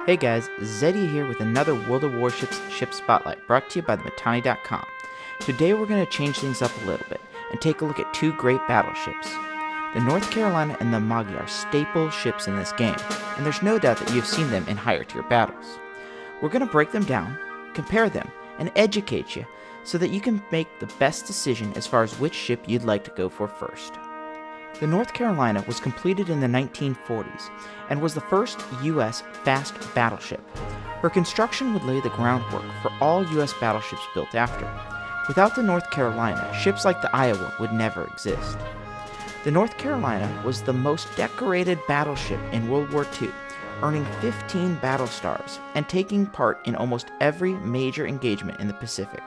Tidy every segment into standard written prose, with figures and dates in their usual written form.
Hey guys, Zettia here with another World of Warships ship spotlight brought to you by TheMittaniTV. Today we're going to change things up a little bit and take a look at two great battleships. The North Carolina and the Amagi are staple ships in this game, and there's no doubt that you've seen them in higher tier battles. We're going to break them down, compare them, and educate you so that you can make the best decision as far as which ship you'd like to go for first. The North Carolina was completed in the 1940s and was the first U.S. fast battleship. Her construction would lay the groundwork for all U.S. battleships built after. Without the North Carolina, ships like the Iowa would never exist. The North Carolina was the most decorated battleship in World War II, earning 15 battle stars and taking part in almost every major engagement in the Pacific.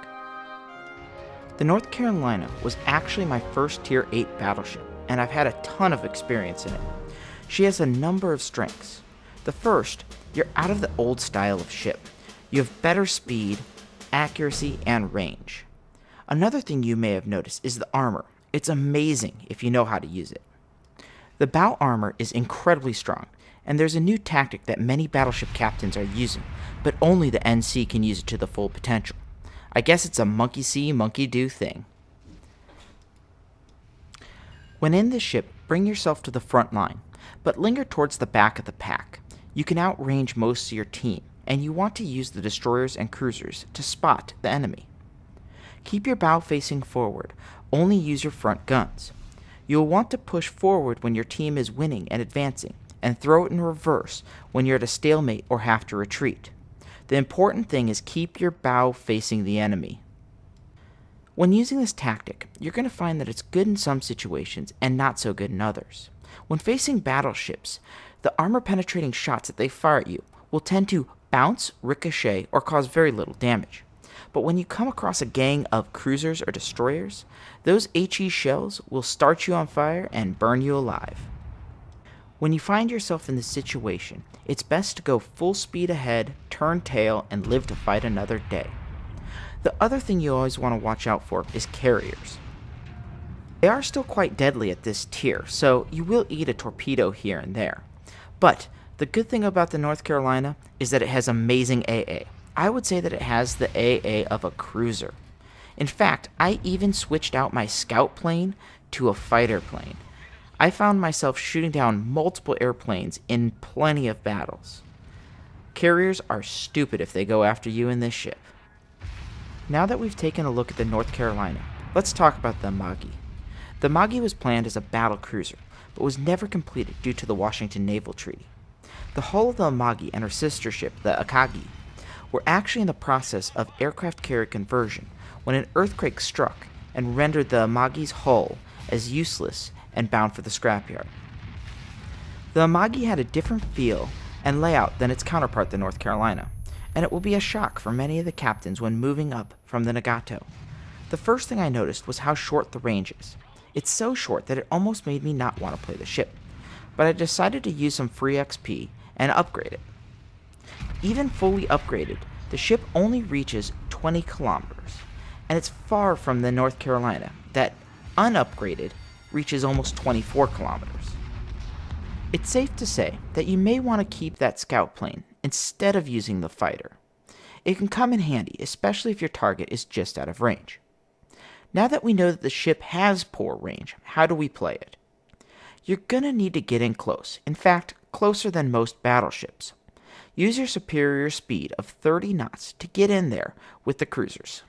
The North Carolina was actually my first Tier 8 battleship, and I've had a ton of experience in it. She has a number of strengths. The first, you're out of the old style of ship. You have better speed, accuracy, and range. Another thing you may have noticed is the armor. It's amazing if you know how to use it. The bow armor is incredibly strong, and there's a new tactic that many battleship captains are using, but only the NC can use it to the full potential. I guess it's a monkey see, monkey do thing. When in this ship, bring yourself to the front line, but linger towards the back of the pack. You can outrange most of your team, and you want to use the destroyers and cruisers to spot the enemy. Keep your bow facing forward, only use your front guns. You will want to push forward when your team is winning and advancing, and throw it in reverse when you're at a stalemate or have to retreat. The important thing is keep your bow facing the enemy. When using this tactic, you're going to find that it's good in some situations and not so good in others. When facing battleships, the armor-penetrating shots that they fire at you will tend to bounce, ricochet, or cause very little damage. But when you come across a gang of cruisers or destroyers, those HE shells will start you on fire and burn you alive. When you find yourself in this situation, it's best to go full speed ahead, turn tail, and live to fight another day. The other thing you always want to watch out for is carriers. They are still quite deadly at this tier, so you will eat a torpedo here and there. But the good thing about the North Carolina is that it has amazing AA. I would say that it has the AA of a cruiser. In fact, I even switched out my scout plane to a fighter plane. I found myself shooting down multiple airplanes in plenty of battles. Carriers are stupid if they go after you in this ship. Now that we've taken a look at the North Carolina, let's talk about the Amagi. The Amagi was planned as a battle cruiser, but was never completed due to the Washington Naval Treaty. The hull of the Amagi and her sister ship, the Amagi, were actually in the process of aircraft carrier conversion when an earthquake struck and rendered the Amagi's hull as useless and bound for the scrapyard. The Amagi had a different feel and layout than its counterpart, the North Carolina, and it will be a shock for many of the captains when moving up from the Nagato. The first thing I noticed was how short the range is. It's so short that it almost made me not want to play the ship, but I decided to use some free XP and upgrade it. Even fully upgraded, the ship only reaches 20 kilometers, and it's far from the North Carolina that, unupgraded, reaches almost 24 kilometers. It's safe to say that you may want to keep that scout plane instead of using the fighter. It can come in handy, especially if your target is just out of range. Now that we know that the ship has poor range, how do we play it? You're gonna need to get in close, in fact, closer than most battleships. Use your superior speed of 30 knots to get in there with the cruisers.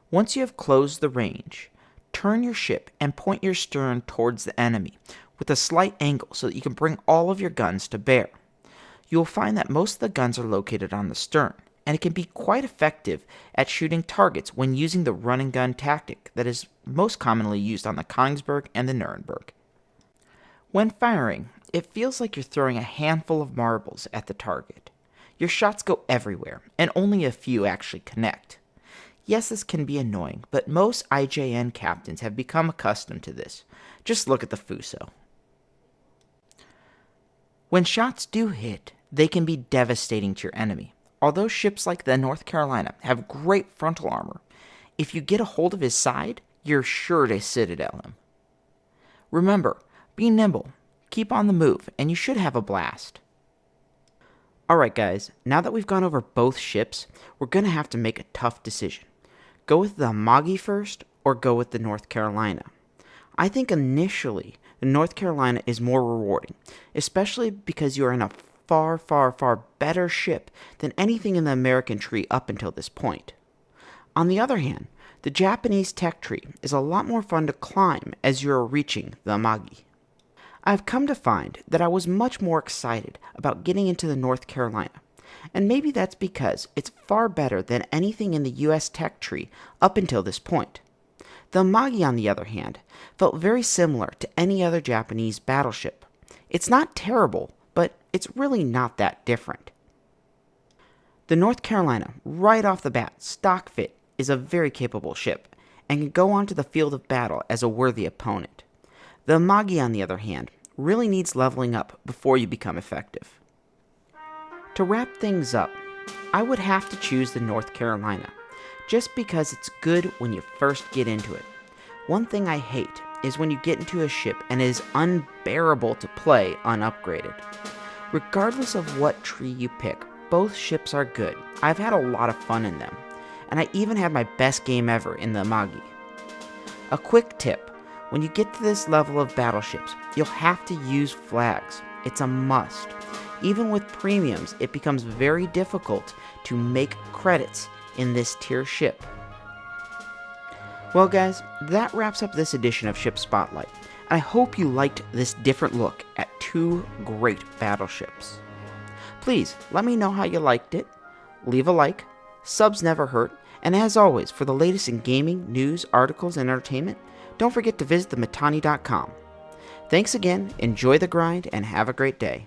Once you have closed the range, turn your ship and point your stern towards the enemy with a slight angle so that you can bring all of your guns to bear. You will find that most of the guns are located on the stern, and it can be quite effective at shooting targets when using the run and gun tactic that is most commonly used on the Königsberg and the Nuremberg. When firing, it feels like you're throwing a handful of marbles at the target. Your shots go everywhere, and only a few actually connect. Yes, this can be annoying, but most IJN captains have become accustomed to this. Just look at the Fuso. When shots do hit, they can be devastating to your enemy. Although ships like the North Carolina have great frontal armor, if you get a hold of his side, you're sure to citadel him. Remember, be nimble, keep on the move, and you should have a blast. Alright guys, now that we've gone over both ships, we're going to have to make a tough decision. Go with the Amagi first, or go with the North Carolina? I think initially, the North Carolina is more rewarding, especially because you are in a far, far, far better ship than anything in the American tree up until this point. On the other hand, the Japanese tech tree is a lot more fun to climb as you are reaching the Amagi. I've come to find that I was much more excited about getting into the North Carolina, and maybe that's because it's far better than anything in the US tech tree up until this point. The Amagi, on the other hand, felt very similar to any other Japanese battleship. It's not terrible, but it's really not that different. The North Carolina, right off the bat, stock fit, is a very capable ship, and can go onto the field of battle as a worthy opponent. The Amagi, on the other hand, really needs leveling up before you become effective. To wrap things up, I would have to choose the North Carolina, just because it's good when you first get into it. One thing I hate is when you get into a ship and it is unbearable to play unupgraded. Regardless of what tree you pick, both ships are good. I've had a lot of fun in them, and I even had my best game ever in the Amagi. A quick tip: when you get to this level of battleships, you'll have to use flags. It's a must. Even with premiums, it becomes very difficult to make credits in this tier ship. Well guys, that wraps up this edition of Ship Spotlight. I hope you liked this different look at two great battleships. Please let me know how you liked it. Leave a like, subs never hurt, and as always, for the latest in gaming, news, articles, and entertainment, don't forget to visit TheMittani.com. Thanks again, enjoy the grind, and have a great day.